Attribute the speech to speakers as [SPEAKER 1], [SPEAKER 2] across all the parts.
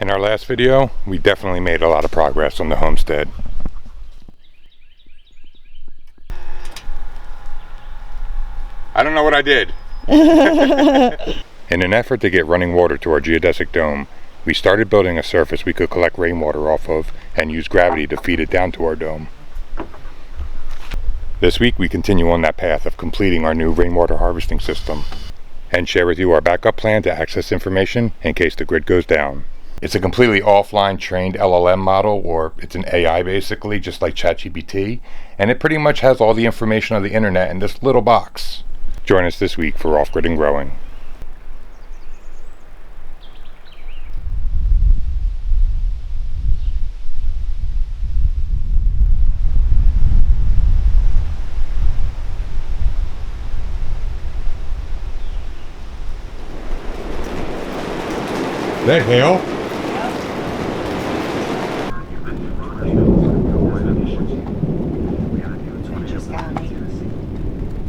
[SPEAKER 1] In our last video, we definitely made a lot of progress on the homestead. I don't know what I did. In an effort to get running water to our geodesic dome, we started building a surface we could collect rainwater off of and use gravity to feed it down to our dome. This week we continue on that path of completing our new rainwater harvesting system and share with you our backup plan to access information in case the grid goes down. It's a completely offline trained LLM model, or it's an AI basically, just like ChatGPT, and it pretty much has all the information on the internet in this little box. Join us this week for Off-Grid and Growing. Is that hail?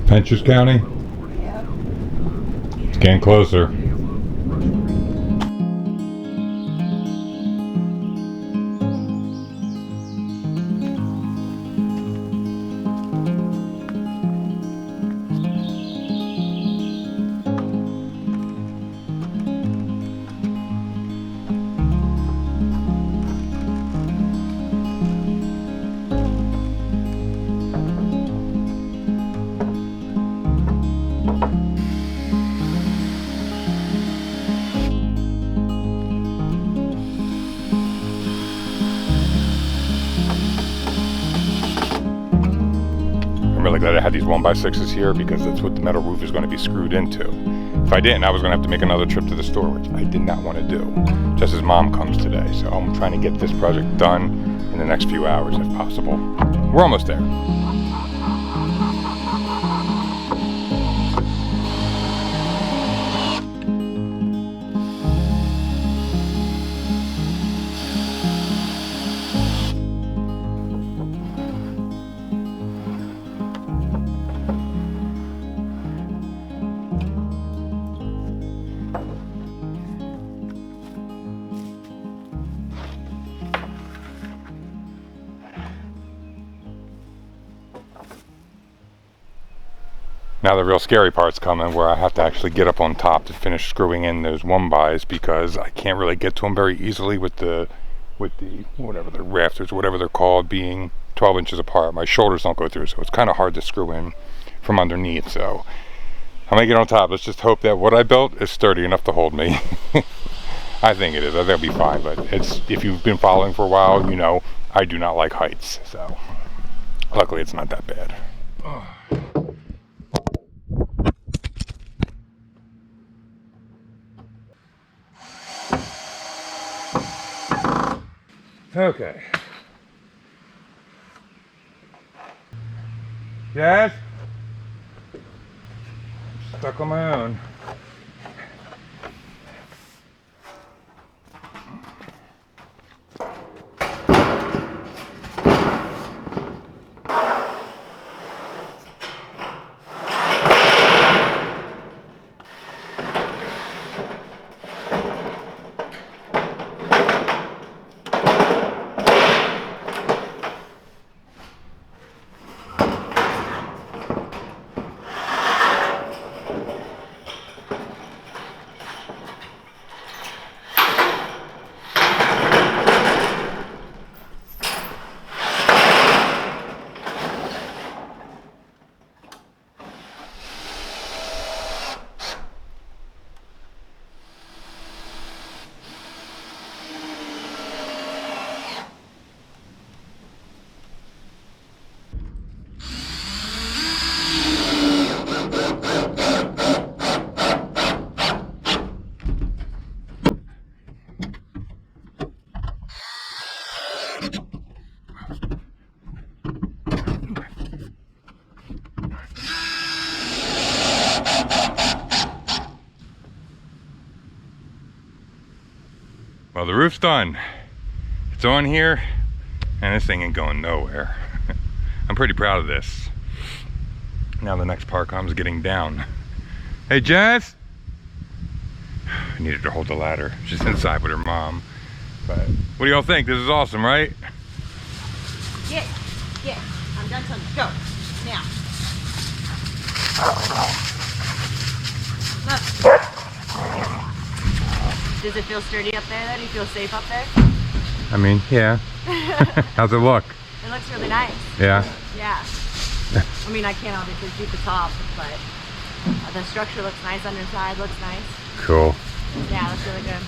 [SPEAKER 1] Pinches County?
[SPEAKER 2] Yeah.
[SPEAKER 1] It's getting closer. I'm really glad I had these 1x6s here because that's what the metal roof is going to be screwed into. If I didn't, I was going to have to make another trip to the store, which I did not want to do. Just as Mom comes today, so I'm trying to get this project done in the next few hours if possible. We're almost there. Now the real scary part's coming, where I have to actually get up on top to finish screwing in those 1x's because I can't really get to them very easily with the whatever the rafters, whatever they're called, being 12 inches apart. My shoulders don't go through, so it's kind of hard to screw in from underneath. So I'm gonna get on top. Let's just hope that what I built is sturdy enough to hold me. I think it is. I think it'll be fine. But it's, if you've been following for a while, you know I do not like heights. So luckily, it's not that bad. Okay. Yes? I'm stuck on my own. Well, the roof's done. It's on here, and this thing ain't going nowhere. I'm pretty proud of this. Now the next part comes getting down. Hey, Jess! I needed to hold the ladder. She's inside with her mom. But what do y'all think? This is awesome, right?
[SPEAKER 2] Get. I'm done telling you. Go. Now. Look. Does it feel sturdy up there though? Do you feel safe up there?
[SPEAKER 1] I mean, yeah. How's it look?
[SPEAKER 2] It looks really nice.
[SPEAKER 1] Yeah?
[SPEAKER 2] Yeah. I mean, I can't obviously shoot the top, but the structure looks nice. Underside looks nice.
[SPEAKER 1] Cool.
[SPEAKER 2] Yeah, it looks really good.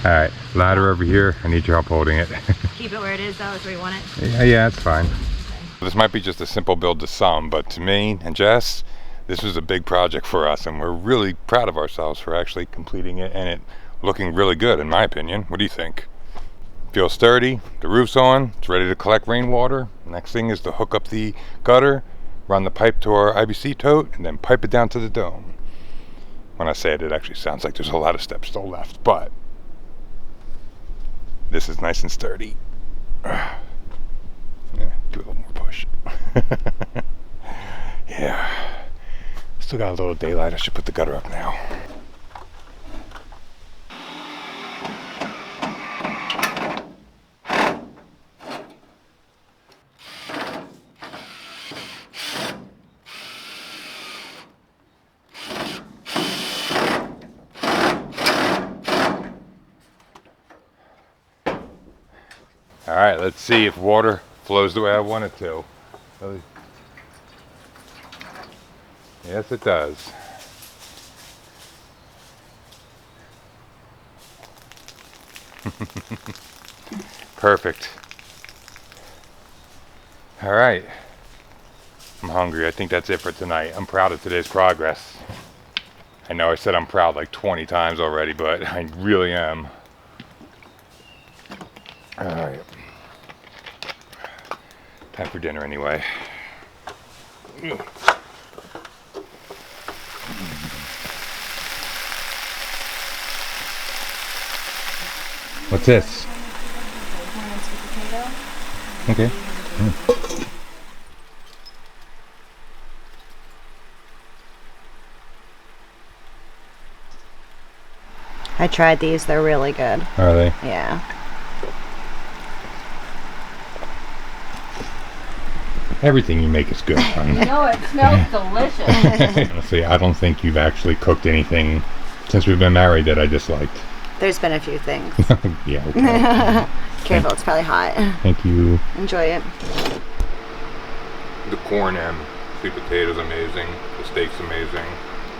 [SPEAKER 1] Alright, ladder over here. I need your help holding it.
[SPEAKER 2] Keep it where it is though, is where you want it?
[SPEAKER 1] Yeah, it's fine. This might be just a simple build to some, but to me and Jess, this was a big project for us, and we're really proud of ourselves for actually completing it and it looking really good, in my opinion. What do you think? Feels sturdy, the roof's on, it's ready to collect rainwater. Next thing is to hook up the gutter, run the pipe to our IBC tote, and then pipe it down to the dome. When I say it, it actually sounds like there's a lot of steps still left, but this is nice and sturdy. Yeah, do a little more push. Yeah. Still got a little daylight. I should put the gutter up now. All right, let's see if water flows the way I want it to. Yes, it does. Perfect. All right. I'm hungry. I think that's it for tonight. I'm proud of today's progress. I know I said I'm proud like 20 times already, but I really am. All right. Time for dinner anyway. What's this? Okay.
[SPEAKER 2] I tried these, they're really good.
[SPEAKER 1] Are they?
[SPEAKER 2] Yeah.
[SPEAKER 1] Everything you make is good, hon.
[SPEAKER 2] No, it smells delicious.
[SPEAKER 1] Honestly, I don't think you've actually cooked anything since we've been married that I disliked.
[SPEAKER 2] There's been a few things.
[SPEAKER 1] Yeah, okay.
[SPEAKER 2] Careful, it's probably hot.
[SPEAKER 1] Thank you.
[SPEAKER 2] Enjoy it.
[SPEAKER 1] The corn and sweet potatoes amazing. The steak's amazing.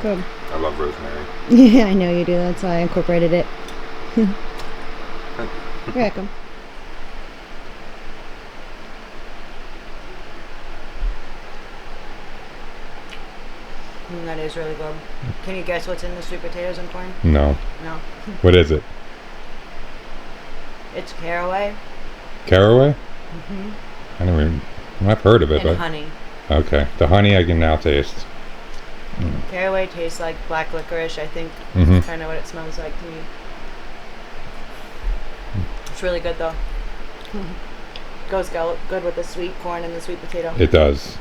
[SPEAKER 3] Good.
[SPEAKER 1] I love rosemary.
[SPEAKER 3] Yeah, I know you do. That's why I incorporated it. You're welcome.
[SPEAKER 2] That is really good. Can you guess what's in the sweet potatoes and corn?
[SPEAKER 1] No.
[SPEAKER 2] No.
[SPEAKER 1] What is it?
[SPEAKER 2] It's caraway.
[SPEAKER 1] Caraway?
[SPEAKER 2] Mm-hmm.
[SPEAKER 1] I never even, I've heard of it,
[SPEAKER 2] And
[SPEAKER 1] but
[SPEAKER 2] honey.
[SPEAKER 1] okay. The honey I can now taste.
[SPEAKER 2] Caraway tastes like black licorice, I think.
[SPEAKER 1] Mm-hmm.
[SPEAKER 2] Kind of what it smells like to me. It's really good though. Goes good with the sweet corn and the sweet potato.
[SPEAKER 1] It does.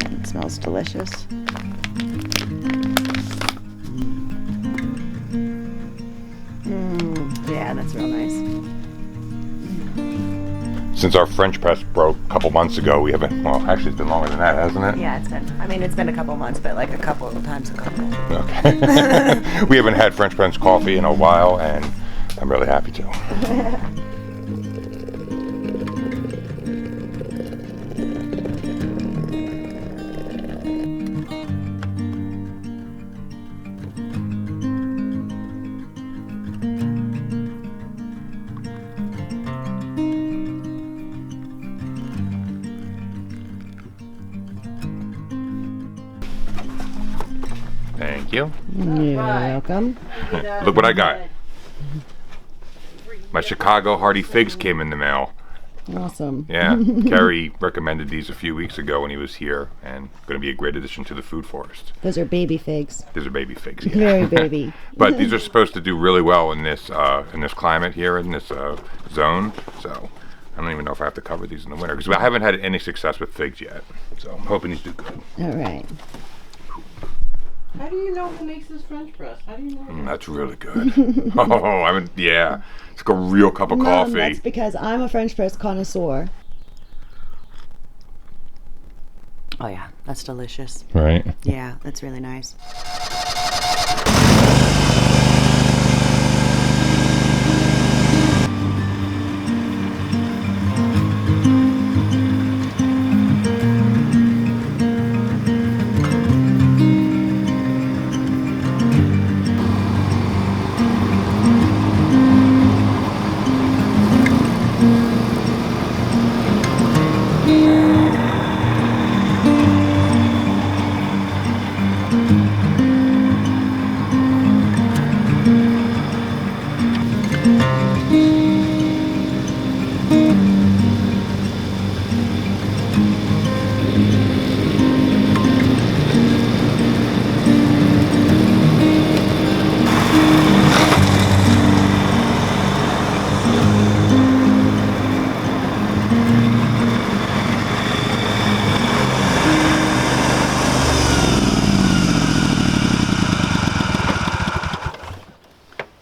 [SPEAKER 2] It smells delicious. Yeah, that's real nice.
[SPEAKER 1] Since our French press broke a couple months ago, we haven't, well, actually it's been longer than that, hasn't it?
[SPEAKER 2] Yeah, it's been a couple months, but like a couple of times a couple.
[SPEAKER 1] Okay. We haven't had French press coffee in a while, and I'm really happy to. Thank you.
[SPEAKER 3] You're welcome.
[SPEAKER 1] Look what I got. My Chicago Hardy figs came in the mail.
[SPEAKER 3] Awesome.
[SPEAKER 1] Yeah, Kerry recommended these a few weeks ago when he was here, and going to be a great addition to the food forest.
[SPEAKER 3] Those are baby figs.
[SPEAKER 1] These are baby figs, yeah.
[SPEAKER 3] Very baby.
[SPEAKER 1] But these are supposed to do really well in this climate here, in this zone. So I don't even know if I have to cover these in the winter, because I haven't had any success with figs yet. So I'm hoping these do good.
[SPEAKER 3] All right.
[SPEAKER 4] How do you know who makes this French press? How do you know?
[SPEAKER 1] That's really good. Yeah. It's like a real cup of coffee.
[SPEAKER 3] That's because I'm a French press connoisseur.
[SPEAKER 2] Oh yeah, that's delicious.
[SPEAKER 1] Right.
[SPEAKER 2] Yeah, that's really nice.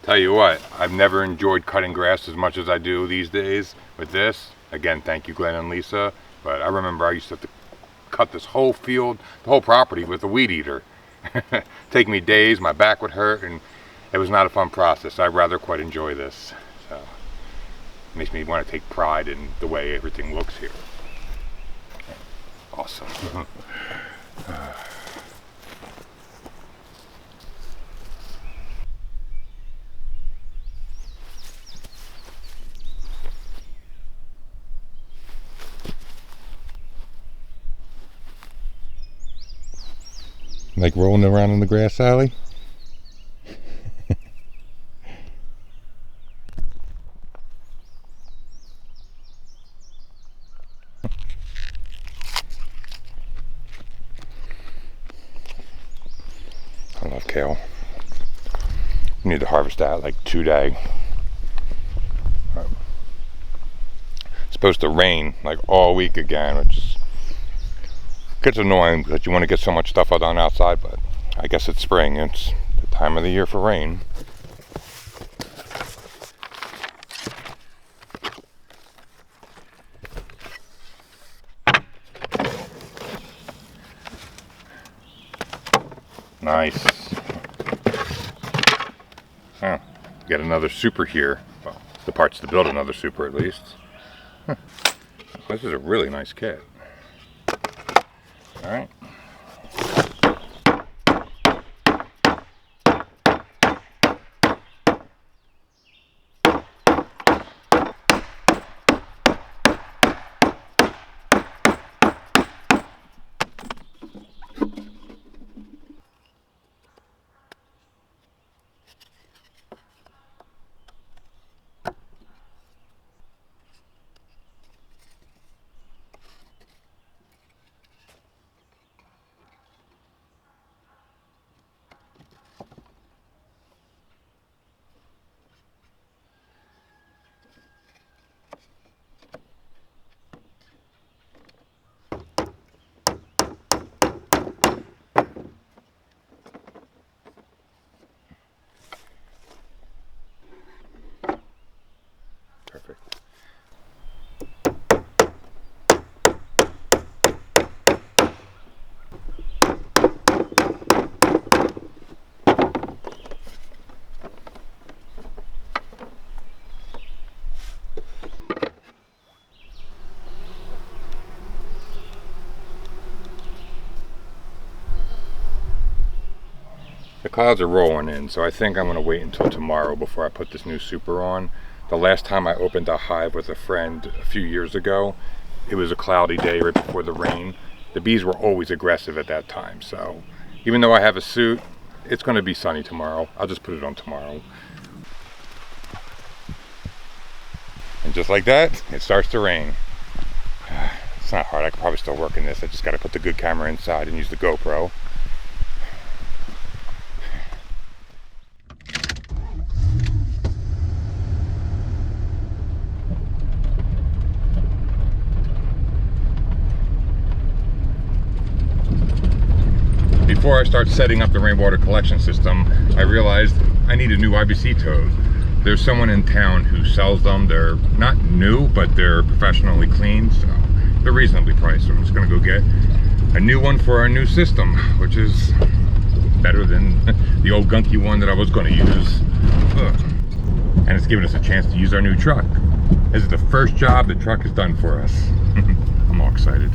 [SPEAKER 1] Tell you what, I've never enjoyed cutting grass as much as I do these days with this. Again, thank you, Glenn and Lisa. But I remember I used to have to cut this whole field, the whole property with a weed eater. Take me days, my back would hurt, and it was not a fun process. I'd rather quite enjoy this. So it makes me want to take pride in the way everything looks here. Awesome. Like rolling around in the grass, Sally? I love kale. We need to harvest that like today. It's supposed to rain like all week again, which is gets annoying because you want to get so much stuff done outside, but I guess it's spring. It's the time of the year for rain. Nice. Huh. Get another super here. Well, the parts to build another super at least. Huh. This is a really nice kit. All right. Perfect. The clouds are rolling in, so I think I'm going to wait until tomorrow before I put this new super on. The last time I opened a hive with a friend a few years ago, it was a cloudy day right before the rain. The bees were always aggressive at that time, so even though I have a suit, it's going to be sunny tomorrow. I'll just put it on tomorrow. And And just like that, it starts to rain. It's not hard, I could probably still work in this. I just gotta put the good camera inside and use the GoPro. Before I start setting up the rainwater collection system, I realized I need a new IBC toad. There's someone in town who sells them. They're not new, but they're professionally cleaned, so they're reasonably priced. So I'm just gonna go get a new one for our new system, which is better than the old gunky one that I was gonna use. Ugh. And it's giving us a chance to use our new truck. This is the first job the truck has done for us. I'm all excited.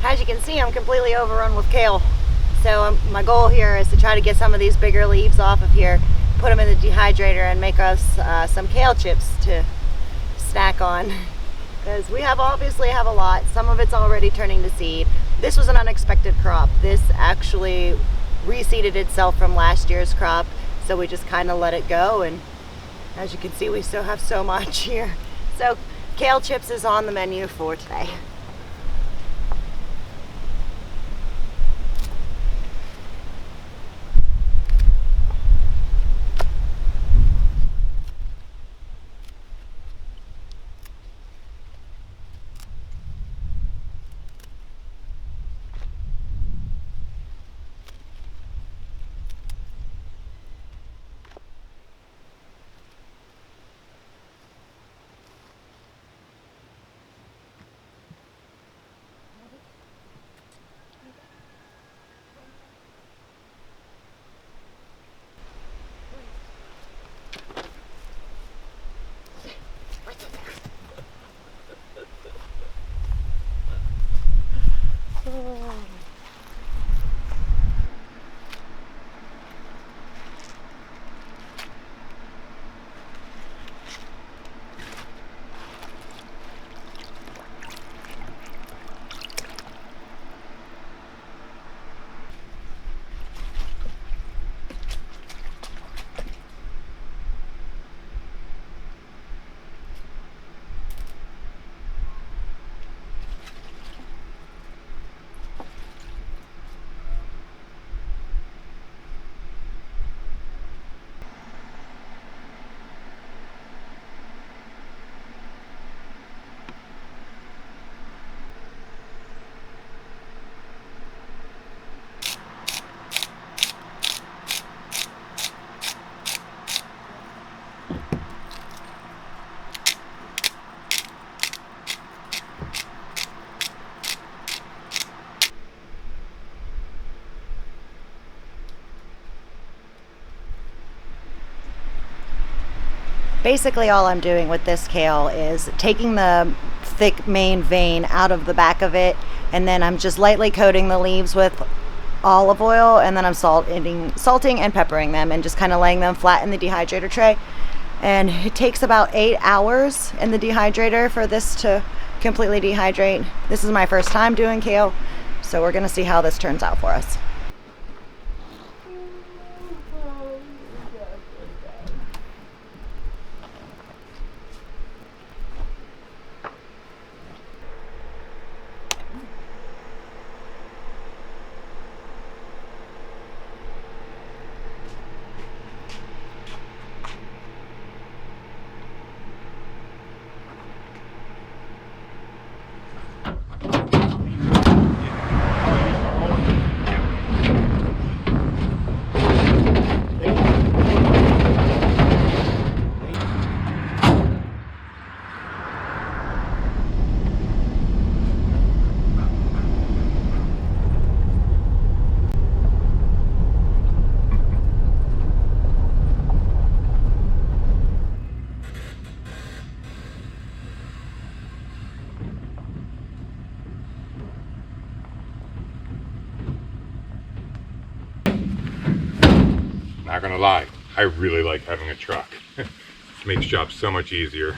[SPEAKER 2] As you can see, I'm completely overrun with kale. So my goal here is to try to get some of these bigger leaves off of here, put them in the dehydrator, and make us some kale chips to snack on. Because we obviously have a lot. Some of it's already turning to seed. This was an unexpected crop. This actually reseeded itself from last year's crop, so we just kind of let it go, and as you can see, we still have so much here. So kale chips is on the menu for today. Basically all I'm doing with this kale is taking the thick main vein out of the back of it, and then I'm just lightly coating the leaves with olive oil, and then I'm salting and peppering them, and just kind of laying them flat in the dehydrator tray. And it takes about 8 hours in the dehydrator for this to completely dehydrate. This is my first time doing kale, so we're gonna see how this turns out for us.
[SPEAKER 1] Not gonna lie, I really like having a truck. It makes jobs so much easier.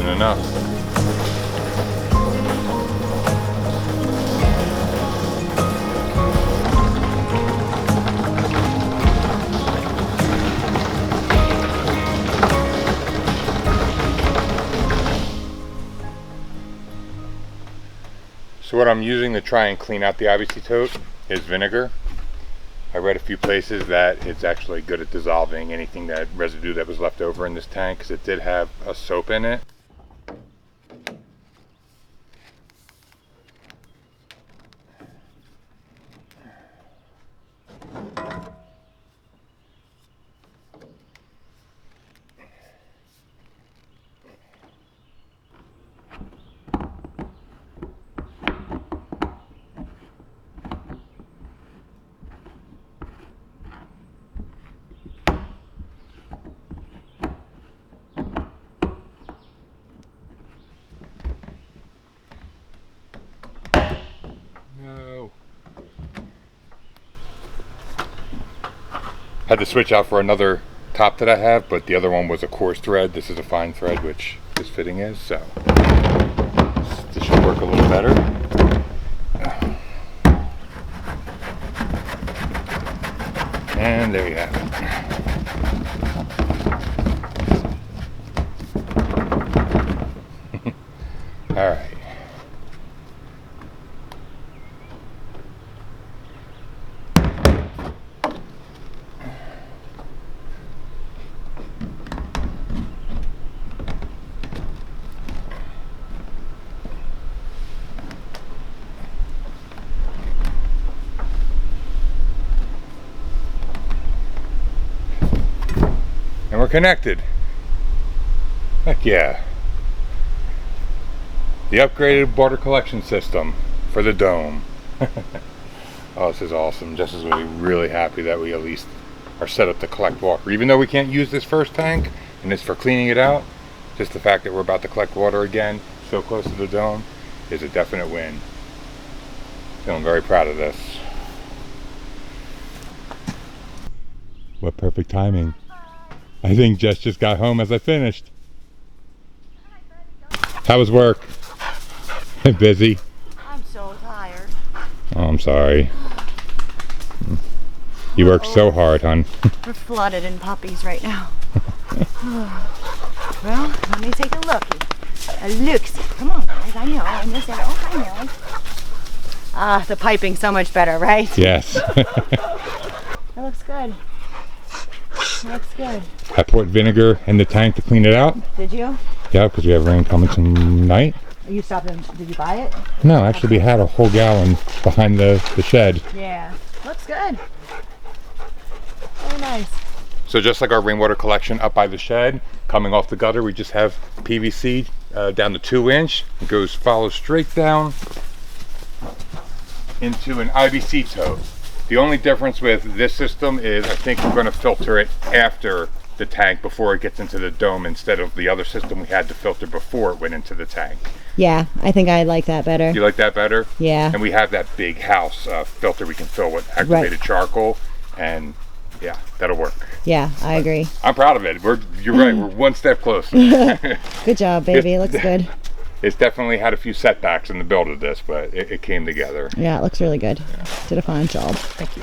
[SPEAKER 1] Enough. So what I'm using to try and clean out the IBC tote is vinegar. I read a few places that it's actually good at dissolving anything that residue that was left over in this tank, because it did have a soap in it. Had to switch out for another top that I have, but the other one was a coarse thread. This is a fine thread, which this fitting is, so this should work a little better. And there you have it. All right. And we're connected. Heck yeah. The upgraded water collection system for the dome. Oh, this is awesome. Jess is going to be really happy that we at least are set up to collect water. Even though we can't use this first tank, and it's for cleaning it out, just the fact that we're about to collect water again, so close to the dome, is a definite win. Feeling very proud of this. What perfect timing. I think Jess just got home as I finished. How was work? Busy?
[SPEAKER 2] I'm so tired.
[SPEAKER 1] Oh, I'm sorry. You work so hard, hon.
[SPEAKER 2] We're flooded in puppies right now. Well, let me take a looky. A looks. Come on, guys. I know. I know. Oh, I know. Ah, the piping's so much better, right?
[SPEAKER 1] Yes.
[SPEAKER 2] That looks good. That looks good.
[SPEAKER 1] I poured vinegar in the tank to clean it out.
[SPEAKER 2] Did you?
[SPEAKER 1] Yeah, because we have rain coming tonight.
[SPEAKER 2] You stopped and did you buy it?
[SPEAKER 1] No, actually we had a whole gallon behind the shed.
[SPEAKER 2] Yeah. Looks good. Very nice.
[SPEAKER 1] So just like our rainwater collection up by the shed, coming off the gutter, we just have PVC down to 2-inch. It follows straight down into an IBC tote. The only difference with this system is I think we're going to filter it after the tank before it gets into the dome instead of the other system we had to filter before it went into the tank.
[SPEAKER 3] Yeah, I think I like that better.
[SPEAKER 1] Do you like that better?
[SPEAKER 3] Yeah.
[SPEAKER 1] And we have that big house filter we can fill with activated charcoal, and yeah, that'll work.
[SPEAKER 3] Yeah, I agree.
[SPEAKER 1] I'm proud of it. You're right, we're one step closer.
[SPEAKER 3] Good job, baby. It looks good.
[SPEAKER 1] It's definitely had a few setbacks in the build of this, but it came together.
[SPEAKER 3] Yeah, it looks really good.
[SPEAKER 1] Yeah.
[SPEAKER 3] Did a fine job.
[SPEAKER 1] Thank you.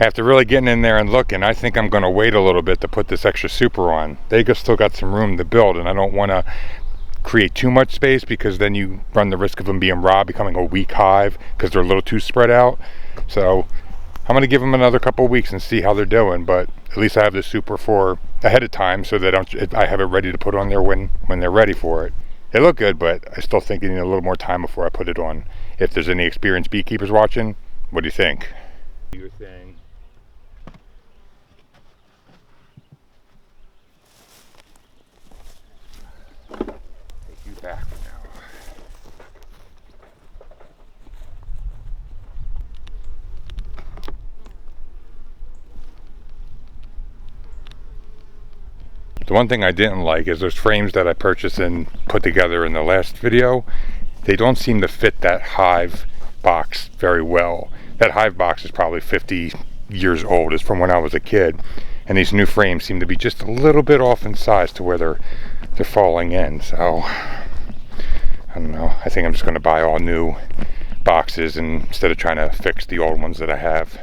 [SPEAKER 1] After really getting in there and looking, I think I'm going to wait a little bit to put this extra super on. They still got some room to build, and I don't want to create too much space because then you run the risk of them being raw, becoming a weak hive because they're a little too spread out. So I'm going to give them another couple of weeks and see how they're doing, but at least I have the super for ahead of time so that I have it ready to put on there when they're ready for it. They look good, but I still think you need a little more time before I put it on. If there's any experienced beekeepers watching, what do you think? Your thing. Back now. The one thing I didn't like is those frames that I purchased and put together in the last video. They don't seem to fit that hive box very well. That hive box is probably 50 years old. It's from when I was a kid. And these new frames seem to be just a little bit off in size to where they're falling in. So I don't know. I think I'm just going to buy all new boxes instead of trying to fix the old ones that I have.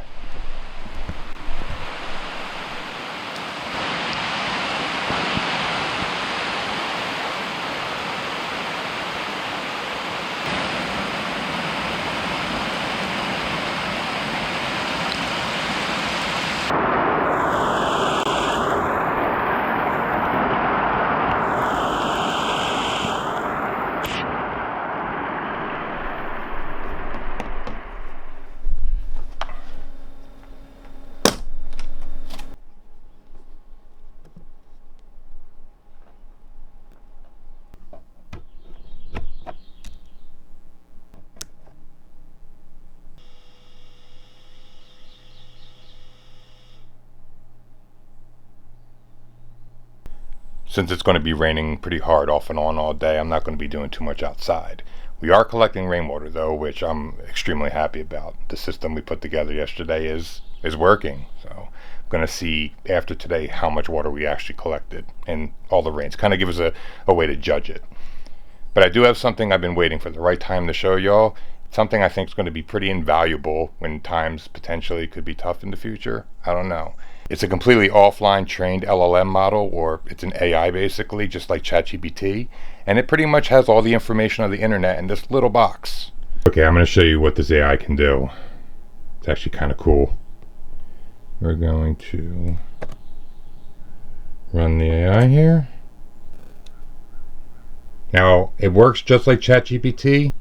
[SPEAKER 1] Since it's going to be raining pretty hard off and on all day, I'm not going to be doing too much outside. We are collecting rainwater though, which I'm extremely happy about. The system we put together yesterday is working. So I'm going to see after today how much water we actually collected and all the rains. Kind of give us a way to judge it. But I do have something I've been waiting for the right time to show y'all. Something I think is going to be pretty invaluable when times potentially could be tough in the future. I don't know. It's a completely offline trained LLM model, or it's an AI basically, just like ChatGPT. And it pretty much has all the information on the internet in this little box. Okay, I'm going to show you what this AI can do. It's actually kind of cool. We're going to run the AI here. Now, it works just like ChatGPT,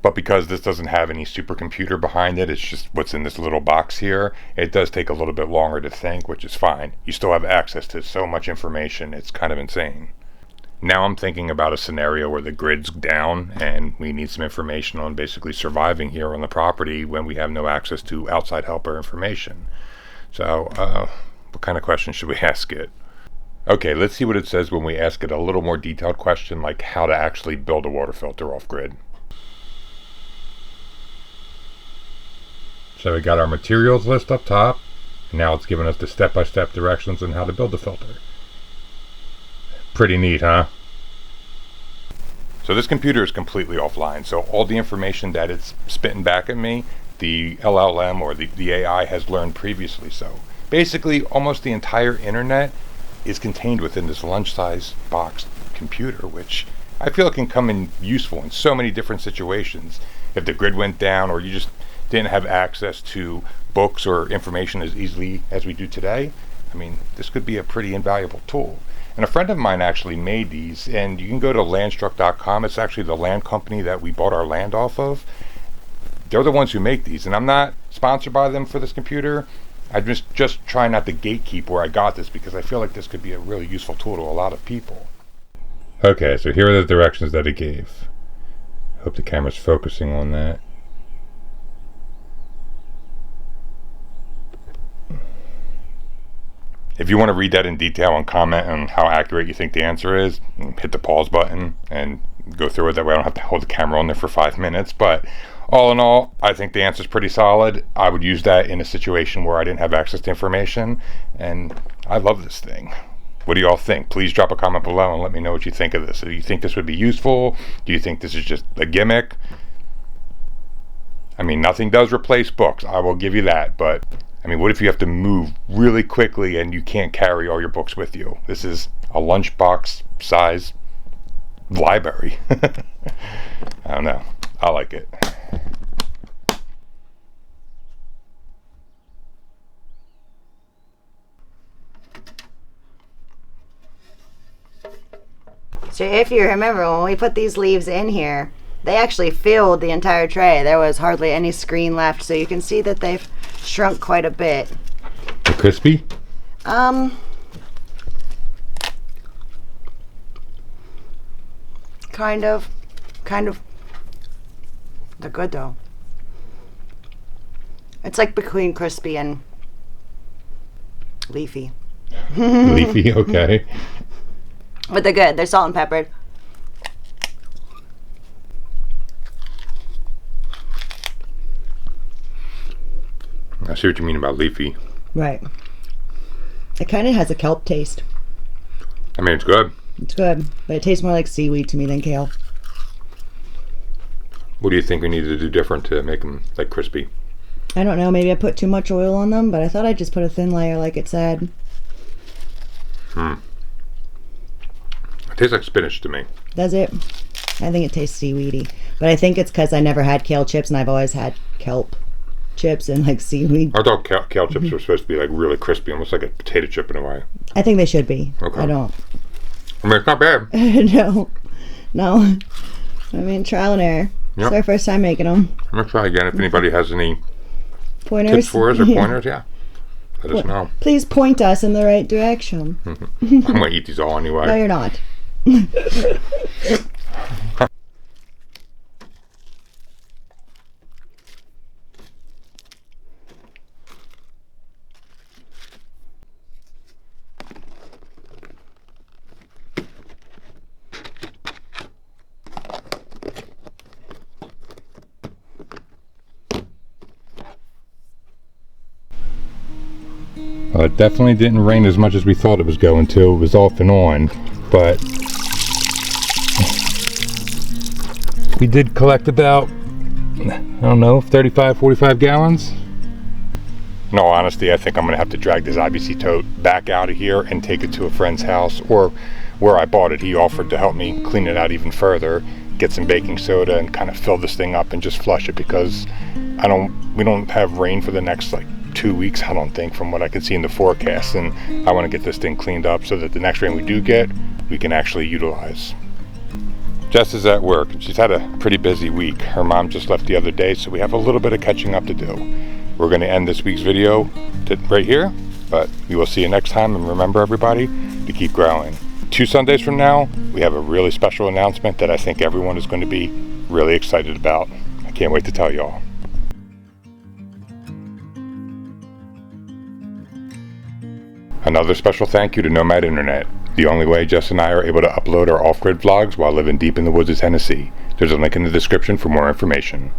[SPEAKER 1] but because this doesn't have any supercomputer behind it, it's just what's in this little box here, it does take a little bit longer to think, which is fine. You still have access to so much information, it's kind of insane. Now I'm thinking about a scenario where the grid's down and we need some information on basically surviving here on the property when we have no access to outside help or information. So what kind of question should we ask it? Okay, let's see what it says when we ask it a little more detailed question, like how to actually build a water filter off grid. So we got our materials list up top. Now it's giving us the step-by-step directions on how to build the filter. Pretty neat, huh? So this computer is completely offline, so all the information that it's spitting back at me, the LLM or the AI has learned previously. So basically almost the entire internet is contained within this lunch-sized box computer, which I feel can come in useful in so many different situations. If the grid went down or you just didn't have access to books or information as easily as we do today, I mean, this could be a pretty invaluable tool. And a friend of mine actually made these, and you can go to landstruck.com. It's actually the land company that we bought our land off of. They're the ones who make these, and I'm not sponsored by them for this computer. I'm just trying not to gatekeep where I got this, because I feel like this could be a really useful tool to a lot of people. Okay, so here are the directions that it gave. Hope the camera's focusing on that. If you want to read that in detail and comment on how accurate you think the answer is, hit the pause button and go through it. That way I don't have to hold the camera on there for 5 minutes. But all in all, I think the answer is pretty solid. I would use that in a situation where I didn't have access to information, and I love this thing. What do you all think? Please drop a comment below and let me know what you think of this. Do you think this would be useful? Do you think this is just a gimmick? I mean, nothing does replace books, I will give you that, but I mean, what if you have to move really quickly and you can't carry all your books with you? This is a lunchbox-sized library. I don't know. I like it.
[SPEAKER 2] So if you remember, when we put these leaves in here, they actually filled the entire tray. There was hardly any screen left, so you can see that they've shrunk quite a bit.
[SPEAKER 1] They're crispy?
[SPEAKER 2] Kind of. They're good though. It's like between crispy and leafy.
[SPEAKER 1] Leafy, okay.
[SPEAKER 2] But they're good. They're salt and peppered.
[SPEAKER 1] I see what you mean about leafy.
[SPEAKER 3] Right. It kind of has a kelp taste.
[SPEAKER 1] I mean, it's good.
[SPEAKER 3] It's good, but it tastes more like seaweed to me than kale.
[SPEAKER 1] What do you think we need to do different to make them like crispy?
[SPEAKER 3] I don't know. Maybe I put too much oil on them, but I thought I'd just put a thin layer like it said.
[SPEAKER 1] It tastes like spinach to me.
[SPEAKER 3] Does it? I think it tastes seaweedy. But I think it's because I never had kale chips and I've always had kelp chips and like seaweed.
[SPEAKER 1] I thought kale chips were supposed to be like really crispy, almost like a potato chip in a way.
[SPEAKER 3] I think they should be.
[SPEAKER 1] Okay.
[SPEAKER 3] I don't.
[SPEAKER 1] I mean, it's not bad.
[SPEAKER 3] No. I mean, trial and error.
[SPEAKER 1] Yep.
[SPEAKER 3] It's our first time making them.
[SPEAKER 1] I'm going to try again. If anybody has any
[SPEAKER 3] Pointers?
[SPEAKER 1] tips for us or pointers, let us know.
[SPEAKER 3] Please point us in the right direction.
[SPEAKER 1] I'm going to eat these all anyway.
[SPEAKER 3] No, you're not.
[SPEAKER 1] It definitely didn't rain as much as we thought it was going to. It was off and on, but we did collect about, I don't know, 35, 45 gallons. In all honesty, I think I'm going to have to drag this IBC tote back out of here and take it to a friend's house, or where I bought it. He offered to help me clean it out even further, get some baking soda and kind of fill this thing up and just flush it, because we don't have rain for the next like 2 weeks, I don't think, from what I can see in the forecast, and I want to get this thing cleaned up so that the next rain we do get, we can actually utilize. Jess is at work and she's had a pretty busy week. Her mom just left the other day, so we have a little bit of catching up to do. We're going to end this week's video right here, but we will see you next time, and remember everybody to keep growing. 2 Sundays from now, we have a really special announcement that I think everyone is going to be really excited about. I can't wait to tell y'all. Another special thank you to Nomad Internet, the only way Jess and I are able to upload our off-grid vlogs while living deep in the woods of Tennessee. There's a link in the description for more information.